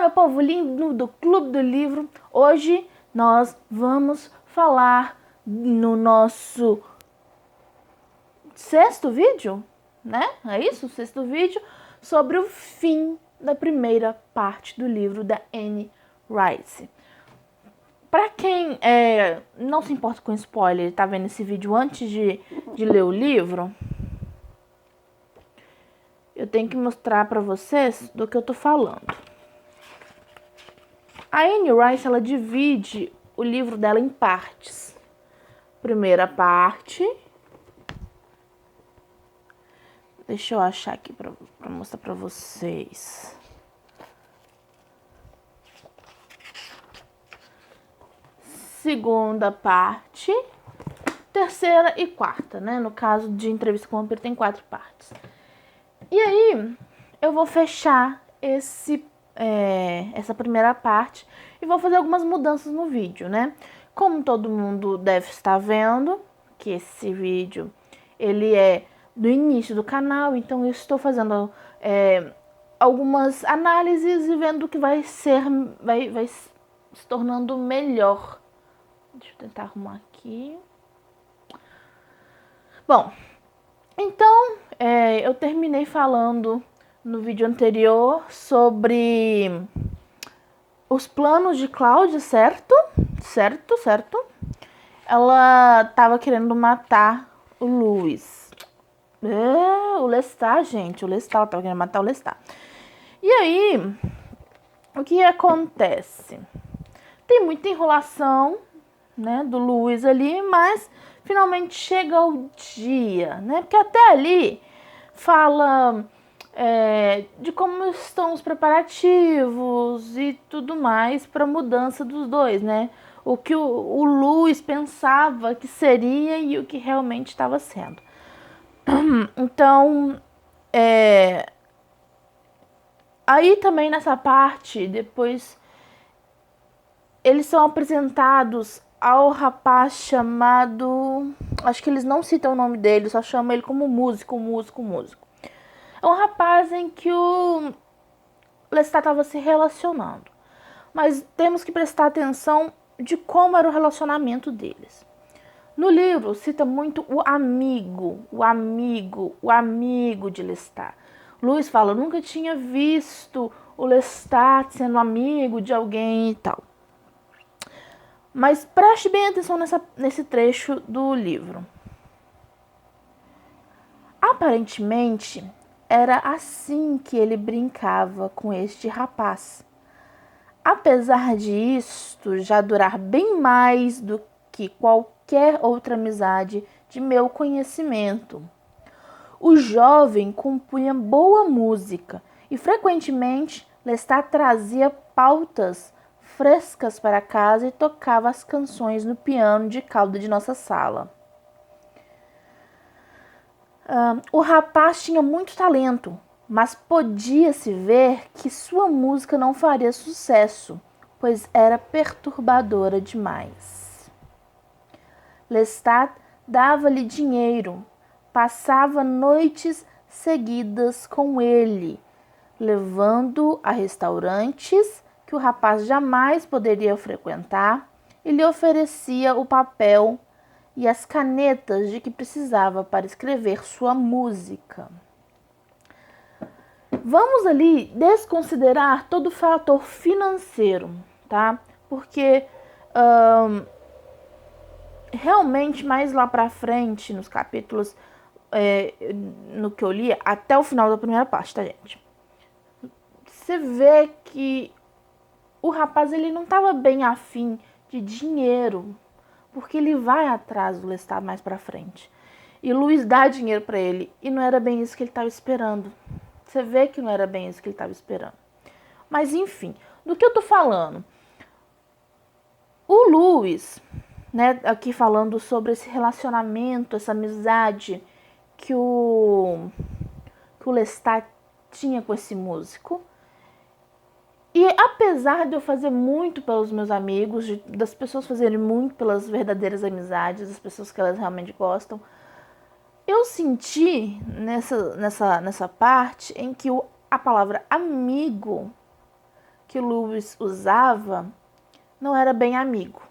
meu povo lindo do Clube do Livro. Hoje nós vamos falar no nosso sexto vídeo, né? É isso? Sexto vídeo sobre o fim da primeira parte do livro da Anne Rice. Para quem não se importa com spoiler, tá vendo esse vídeo antes de ler o livro, eu tenho que mostrar para vocês do que eu tô falando. A Anne Rice, ela divide o livro dela em partes. Primeira parte. Deixa eu achar aqui para mostrar para vocês. Segunda parte. Terceira e quarta, né? No caso de Entrevista com o Vampiro tem 4 partes. E aí, eu vou fechar essa primeira parte e vou fazer algumas mudanças no vídeo, né? Como todo mundo deve estar vendo, que esse vídeo, ele é do início do canal, então eu estou fazendo algumas análises e vendo o que vai se tornando melhor. Deixa eu tentar arrumar aqui. Bom, então, eu terminei falando no vídeo anterior sobre os planos de Cláudia, certo? Certo. Ela tava querendo matar o Lewis. O Lestat, gente. O Lestat, ela tava querendo matar o Lestat. E aí, o que acontece? Tem muita enrolação, né, do Lewis ali, mas finalmente chega o dia, né? Porque até ali fala de como estão os preparativos e tudo mais para a mudança dos dois, né? O que o Lewis pensava que seria e o que realmente estava sendo. Então, aí também nessa parte, depois eles são apresentados ao rapaz chamado... Acho que eles não citam o nome dele, só chamam ele como músico. É um rapaz em que o Lestat estava se relacionando. Mas temos que prestar atenção de como era o relacionamento deles. No livro cita muito o amigo de Lestat. Luiz fala, eu nunca tinha visto o Lestat sendo amigo de alguém e tal. Mas preste bem atenção nesse trecho do livro. Aparentemente, era assim que ele brincava com este rapaz. Apesar de isto já durar bem mais do que qualquer outra amizade de meu conhecimento. O jovem compunha boa música e frequentemente Lestat trazia pautas frescas para casa e tocava as canções no piano de cauda de nossa sala. O rapaz tinha muito talento, mas podia-se ver que sua música não faria sucesso, pois era perturbadora demais. Lestat dava-lhe dinheiro, passava noites seguidas com ele, levando-o a restaurantes que o rapaz jamais poderia frequentar e lhe oferecia o papel e as canetas de que precisava para escrever sua música. Vamos ali desconsiderar todo o fator financeiro, tá? Porque realmente mais lá pra frente, nos capítulos, no que eu li, até o final da primeira parte, tá, gente? Você vê que o rapaz, ele não estava bem afim de dinheiro, porque ele vai atrás do Lestat mais pra frente. E Luiz dá dinheiro pra ele, e não era bem isso que ele estava esperando. Você vê que não era bem isso que ele estava esperando. Mas enfim, do que eu tô falando? O Lewis, né, aqui falando sobre esse relacionamento, essa amizade que o Lestat tinha com esse músico. E apesar de eu fazer muito pelos meus amigos, das pessoas fazerem muito pelas verdadeiras amizades, das pessoas que elas realmente gostam, eu senti nessa parte em que a palavra amigo, que o Lewis usava não era bem amigo.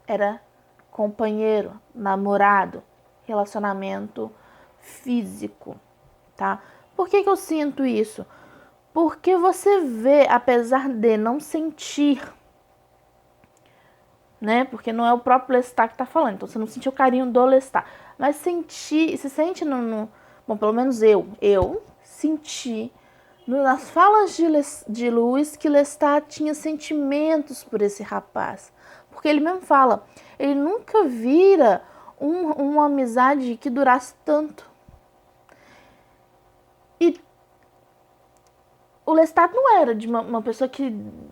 Era companheiro, namorado, relacionamento físico, tá? Por que eu sinto isso? Porque você vê, apesar de não sentir, né? Porque não é o próprio Lestat que tá falando, então você não sentiu o carinho do Lestat. Mas sentir, se sente bom, pelo menos eu senti nas falas de Lewis que Lestat tinha sentimentos por esse rapaz. Porque ele mesmo fala, ele nunca vira uma amizade que durasse tanto. E o Lestat não era de uma pessoa que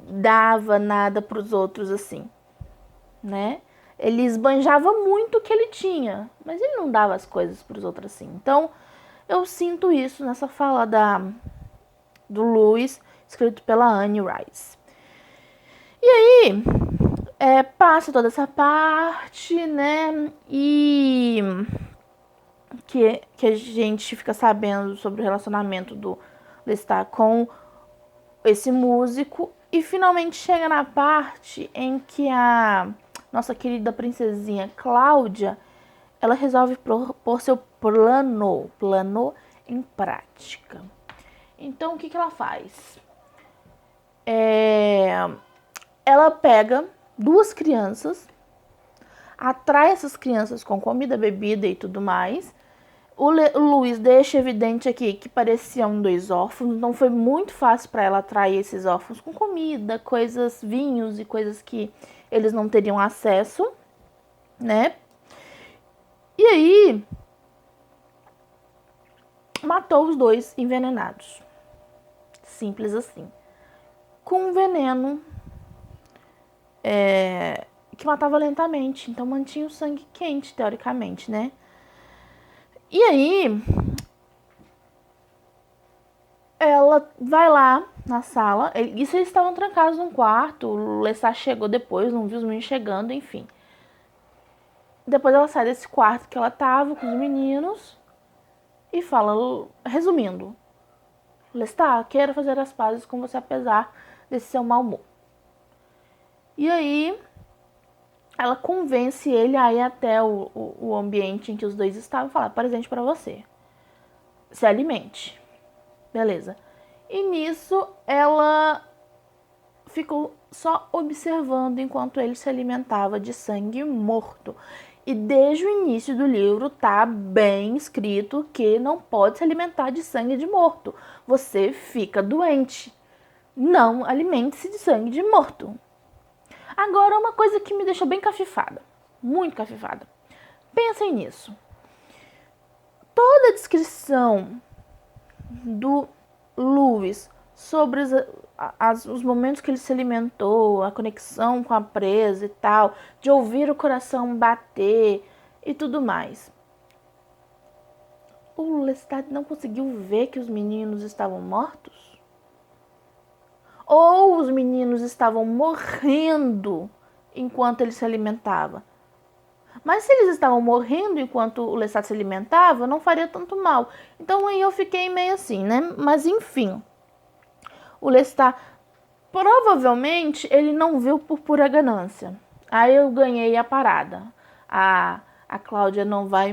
dava nada para os outros assim, né? Ele esbanjava muito o que ele tinha, mas ele não dava as coisas para os outros assim. Então, eu sinto isso nessa fala do Lewis, escrito pela Anne Rice. E aí, passa toda essa parte, né? E que a gente fica sabendo sobre o relacionamento do Lestat com esse músico. E finalmente chega na parte em que a nossa querida princesinha Cláudia, ela resolve pôr seu plano em prática. Então, o que ela faz? Ela pega 2 crianças, atrai essas crianças com comida, bebida e tudo mais. O Lewis deixa evidente aqui que pareciam 2 órfãos, então foi muito fácil para ela atrair esses órfãos com comida, coisas, vinhos e coisas que eles não teriam acesso, né? E aí, matou os 2 envenenados. Simples assim. Com um veneno que matava lentamente, então mantinha o sangue quente, teoricamente, né? E aí, ela vai lá na sala, isso eles estavam trancados num quarto, o Lestat chegou depois, não viu os meninos chegando, enfim. Depois ela sai desse quarto que ela tava com os meninos e fala, resumindo, Lestat, quero fazer as pazes com você apesar desse seu mau humor. E aí, ela convence ele a ir até o ambiente em que os 2 estavam e falar, presente para você, se alimente. Beleza. E nisso, ela ficou só observando enquanto ele se alimentava de sangue morto. E desde o início do livro tá bem escrito que não pode se alimentar de sangue de morto. Você fica doente. Não alimente-se de sangue de morto. Agora, uma coisa que me deixa bem cafifada. Muito cafifada. Pensem nisso. Toda a descrição do Lewis sobre os momentos que ele se alimentou, a conexão com a presa e tal, de ouvir o coração bater e tudo mais. O Lestat não conseguiu ver que os meninos estavam mortos? Ou os meninos estavam morrendo enquanto ele se alimentava? Mas se eles estavam morrendo enquanto o Lestat se alimentava, não faria tanto mal. Então aí eu fiquei meio assim, né? Mas enfim, o Lestat, provavelmente, ele não viu por pura ganância. Aí eu ganhei a parada. A Cláudia não vai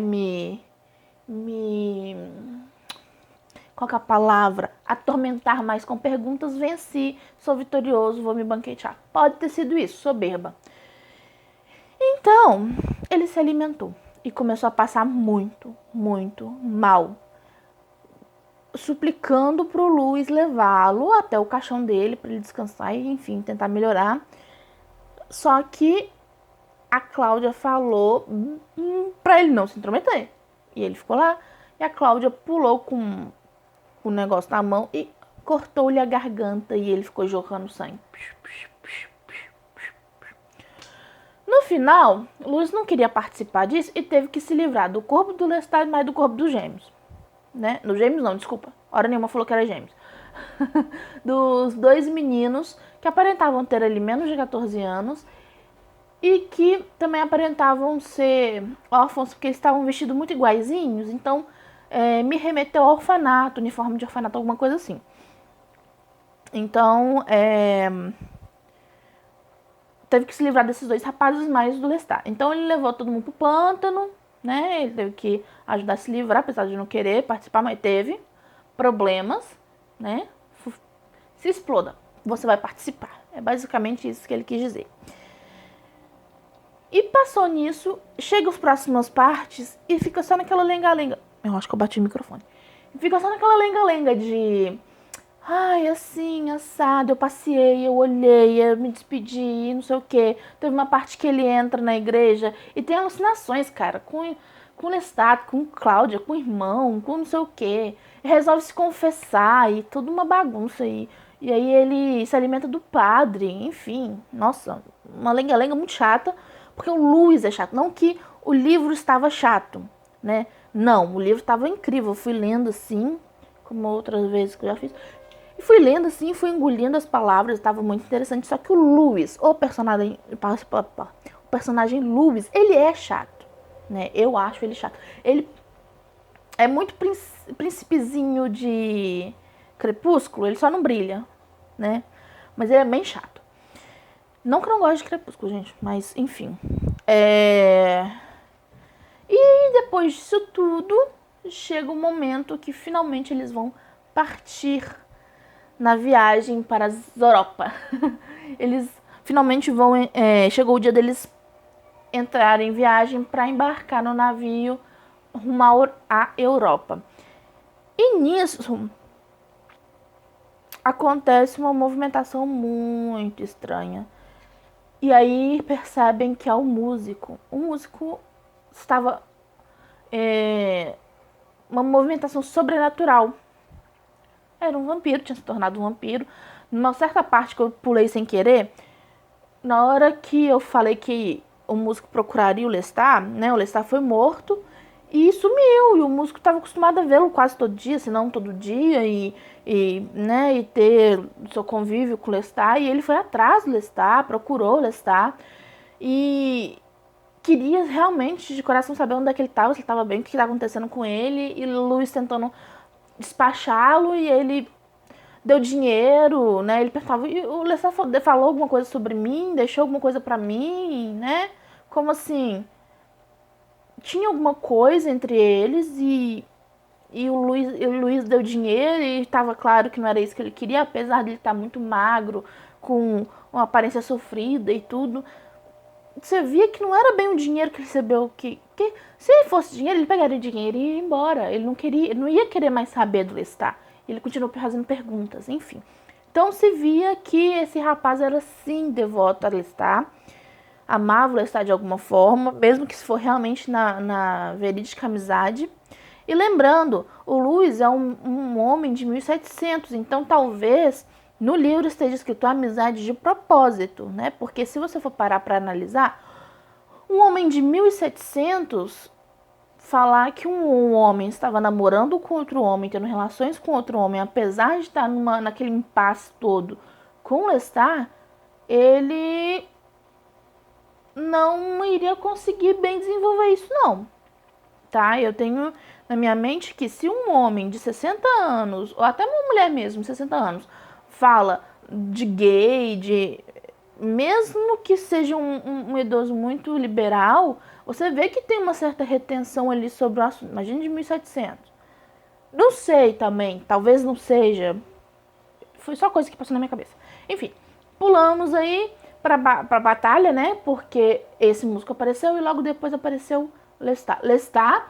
qual que é a palavra? Atormentar mais com perguntas. Venci, sou vitorioso, vou me banquetear. Pode ter sido isso, soberba. Então, ele se alimentou e começou a passar muito, muito mal. Suplicando pro Lewis levá-lo até o caixão dele para ele descansar e, enfim, tentar melhorar. Só que a Cláudia falou para ele não se intrometer. E ele ficou lá e a Cláudia pulou com o negócio na mão e cortou-lhe a garganta e ele ficou jorrando sangue. No final, Lewis não queria participar disso e teve que se livrar do corpo do Lestat e mais do corpo dos gêmeos. Né? Dos gêmeos não, desculpa. Hora nenhuma falou que era gêmeos. Dos 2 meninos que aparentavam ter ali menos de 14 anos e que também aparentavam ser órfãos porque eles estavam vestidos muito iguaizinhos. Então, me remeteu ao orfanato, uniforme de orfanato, alguma coisa assim. Então, teve que se livrar desses dois rapazes mais do Lestat. Então ele levou todo mundo pro pântano, né? Ele teve que ajudar a se livrar, apesar de não querer participar, mas teve problemas, né? Se exploda, você vai participar. É basicamente isso que ele quis dizer. E passou nisso, chega as próximas partes e fica só naquela lenga-lenga. Eu acho que eu bati o microfone. Fica só naquela lenga-lenga de... Ai, assim, assado, eu passei, eu olhei, eu me despedi, não sei o quê. Teve uma parte que ele entra na igreja e tem alucinações, cara, com Lestat, com Cláudia, com o irmão, com não sei o quê. Resolve se confessar e toda uma bagunça aí. E aí ele se alimenta do padre, enfim. Nossa, uma lenga-lenga muito chata, porque o Lewis é chato. Não que o livro estava chato, né? Não, o livro estava incrível. Eu fui lendo assim, como outras vezes que eu já fiz. E fui lendo assim, fui engolindo as palavras, estava muito interessante. Só que o Lewis, o personagem Lewis, ele é chato, né? Eu acho ele chato. Ele é muito príncipezinho de Crepúsculo, ele só não brilha, né? Mas ele é bem chato. Não que eu não goste de Crepúsculo, gente, mas enfim. E depois disso tudo, chega o momento que finalmente eles vão partir na viagem para as Europa. Eles finalmente vão... chegou o dia deles entrarem em viagem para embarcar no navio rumo à Europa. E nisso acontece uma movimentação muito estranha. E aí percebem que é o músico. O músico estava... uma movimentação sobrenatural. Era um vampiro, tinha se tornado um vampiro. Numa certa parte que eu pulei sem querer, na hora que eu falei que o músico procuraria o Lestat, né? O Lestat foi morto e sumiu. E o músico estava acostumado a vê-lo quase todo dia, se não todo dia, né, e ter o seu convívio com o Lestat. E ele foi atrás do Lestat, procurou o Lestat e queria realmente de coração saber onde é que ele estava, se ele estava bem, o que estava acontecendo com ele. E o Luiz tentando despachá-lo e ele deu dinheiro, né? Ele perguntava, o Lestat falou alguma coisa sobre mim, deixou alguma coisa pra mim, né? Como assim? Tinha alguma coisa entre eles e o Luiz deu dinheiro e estava claro que não era isso que ele queria, apesar de ele estar muito magro, com uma aparência sofrida e tudo. Você via que não era bem o dinheiro que ele recebeu, que se fosse dinheiro, ele pegaria dinheiro e ia embora. Ele não ia querer mais saber do Lestat. Ele continuou fazendo perguntas, enfim. Então se via que esse rapaz era sim devoto a Lestat, amava o Lestat de alguma forma, mesmo que se for realmente na verídica amizade. E lembrando, o Lewis é um homem de 1700, então talvez no livro esteja escrito amizade de propósito, né? Porque se você for parar para analisar, um homem de 1700 falar que um homem estava namorando com outro homem, tendo relações com outro homem, apesar de estar naquele impasse todo com o Lestat, ele não iria conseguir bem desenvolver isso, não. Tá? Eu tenho na minha mente que se um homem de 60 anos, ou até uma mulher mesmo de 60 anos, fala de gay, mesmo que seja um idoso muito liberal, você vê que tem uma certa retenção ali sobre o assunto. Imagina de 1700. Não sei também, talvez não seja. Foi só coisa que passou na minha cabeça. Enfim, pulamos aí pra batalha, né? Porque esse músico apareceu e logo depois apareceu Lestat. Lestat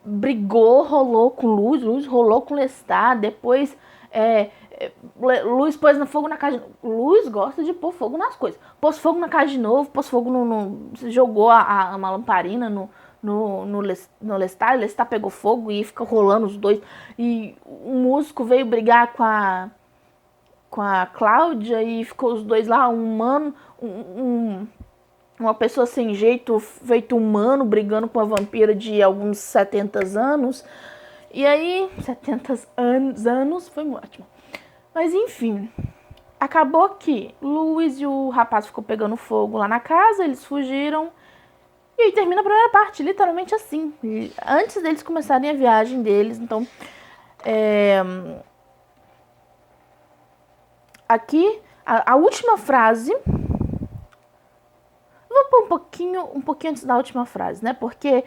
brigou, rolou com Luz rolou com Lestat, depois Luz pôs fogo na casa. Luz gosta de pôr fogo nas coisas. Pôs fogo na casa de novo, pôs fogo jogou uma lamparina no Lestat. Lestat pegou fogo e fica rolando os dois. E o músico veio brigar com a Cláudia e ficou os dois lá, um humano, uma pessoa sem jeito, feito humano, brigando com uma vampira de alguns 70 anos. E aí, 70 anos, foi ótimo. Mas enfim, acabou que Lewis e o rapaz ficou pegando fogo lá na casa, eles fugiram. E aí termina a primeira parte, literalmente assim. Antes deles começarem a viagem deles, então... aqui, a última frase... Vou pôr um pouquinho antes da última frase, né? Porque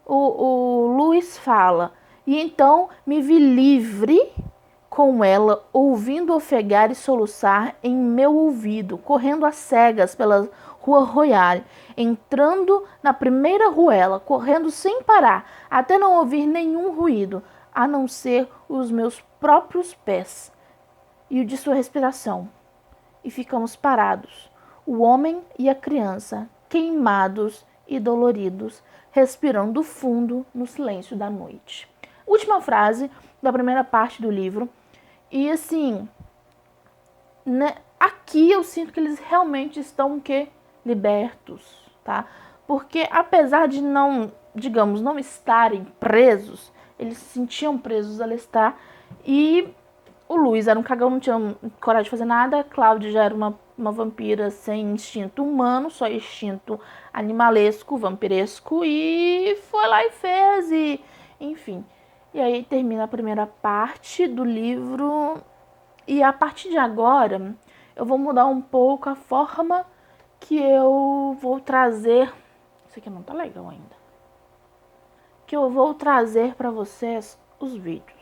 o Lewis fala: e então me vi livre com ela, ouvindo ofegar e soluçar em meu ouvido, correndo às cegas pela Rua Royale, entrando na primeira ruela, correndo sem parar, até não ouvir nenhum ruído, a não ser os meus próprios pés e o de sua respiração. E ficamos parados, o homem e a criança, queimados e doloridos, respirando fundo no silêncio da noite. Última frase da primeira parte do livro. E assim, né, aqui eu sinto que eles realmente estão libertos, tá? Porque apesar de não, digamos, não estarem presos, eles se sentiam presos a Lestat. E o Lewis era um cagão, não tinha coragem de fazer nada. A Cláudia já era uma vampira sem instinto humano, só instinto animalesco, vampiresco. E foi lá e fez, e enfim. E aí termina a primeira parte do livro. E a partir de agora, eu vou mudar um pouco a forma que eu vou trazer... Isso aqui não tá legal ainda. Que eu vou trazer para vocês os vídeos.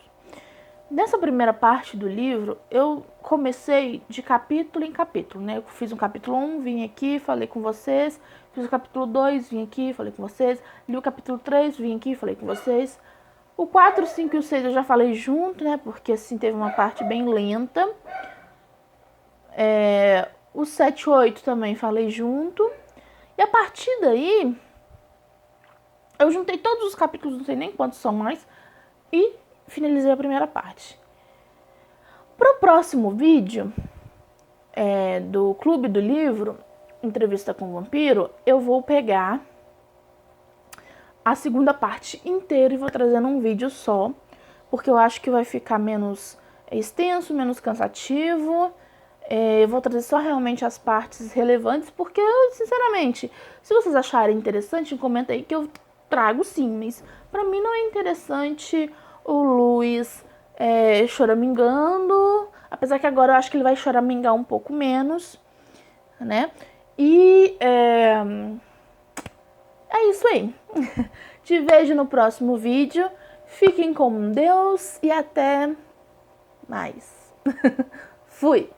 Nessa primeira parte do livro, eu comecei de capítulo em capítulo, né? Eu fiz um capítulo 1, vim aqui, falei com vocês. Fiz o capítulo 2, vim aqui, falei com vocês. Li o capítulo 3, vim aqui, falei com vocês. O 4, 5 e o 6 eu já falei junto, né? Porque assim teve uma parte bem lenta. O 7 e 8 também falei junto. E a partir daí, eu juntei todos os capítulos, não sei nem quantos são mais, e finalizei a primeira parte. Pro próximo vídeo do Clube do Livro, Entrevista com o Vampiro, eu vou pegar a segunda parte inteira e vou trazendo um vídeo só, porque eu acho que vai ficar menos extenso, menos cansativo. Eu vou trazer só realmente as partes relevantes, porque, sinceramente, se vocês acharem interessante, comenta aí que eu trago sim, mas pra mim não é interessante o Lewis choramingando, apesar que agora eu acho que ele vai choramingar um pouco menos, né? E é isso aí. Te vejo no próximo vídeo. Fiquem com Deus e até mais. Fui!